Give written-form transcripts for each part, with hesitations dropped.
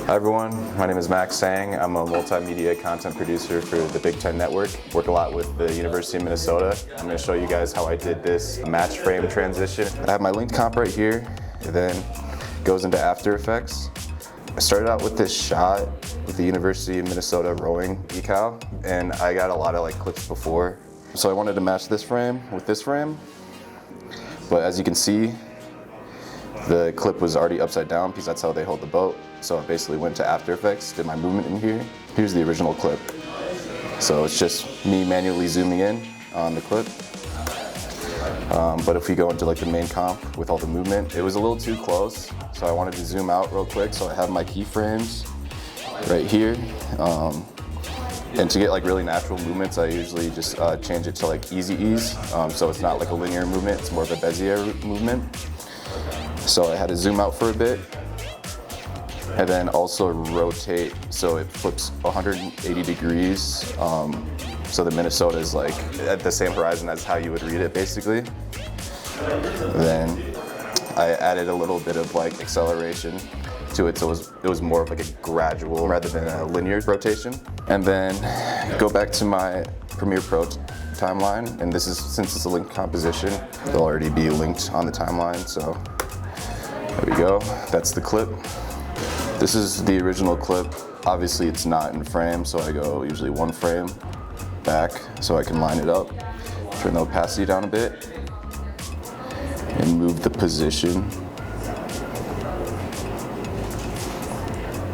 Hi everyone, my name is Max Sang. I'm a multimedia content producer for the Big Ten Network. Work a lot with the University of Minnesota. I'm going to show you guys how I did this match frame transition. I have my linked comp right here, and then goes into After Effects. I started out with this shot with the University of Minnesota rowing decal, and I got a lot of clips before. So I wanted to match this frame with this frame, but as you can see, the clip was already upside down because that's how they hold the boat. So I basically went to After Effects, did my movement in here. Here's the original clip. So it's just me manually zooming in on the clip. But if we go into the main comp with all the movement, it was a little too close. So I wanted to zoom out real quick. So I have my keyframes right here. And to get really natural movements, I usually just change it to easy ease. So it's not a linear movement, it's more of a Bezier movement. So I had to zoom out for a bit, and then also rotate so it flips 180 degrees. So the Minnesota is at the same horizon as how you would read it basically. Then I added a little bit of acceleration to it, so it was more of a gradual rather than a linear rotation. And then go back to my Premiere Pro timeline, and since it's a linked composition, they'll already be linked on the timeline. So there we go, that's the clip. This is the original clip. Obviously it's not in frame, so I go usually one frame back so I can line it up. Turn the opacity down a bit and move the position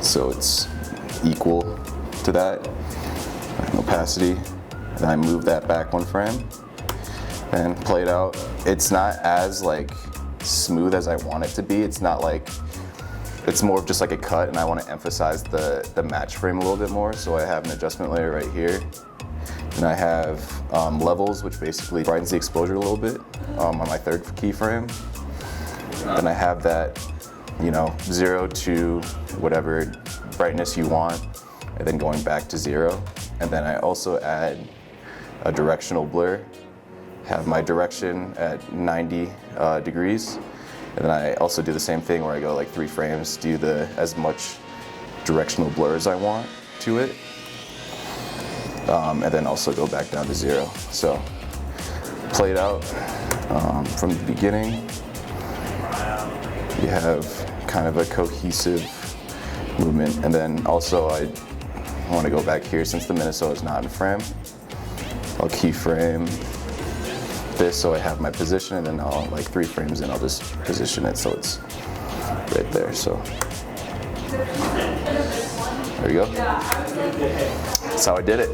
so it's equal to that opacity. Then I move that back one frame and play it out. It's not as smooth as I want it to be. It's not it's more of just a cut, and I want to emphasize the match frame a little bit more. So I have an adjustment layer right here, and I have levels, which basically brightens the exposure a little bit on my third keyframe. Then I have that 0 to whatever brightness you want, and then going back to 0. And then I also add a directional blur. Have my direction at 90 degrees. And then I also do the same thing where I go 3 frames, do as much directional blur as I want to it. And then also go back down to 0. So play it out from the beginning. You have kind of a cohesive movement. And then also I want to go back here since the Minnesota is not in frame. I'll keyframe this so I have my position, and then I'll 3 frames in, I'll just position it so it's right there. So there you go. That's how I did it.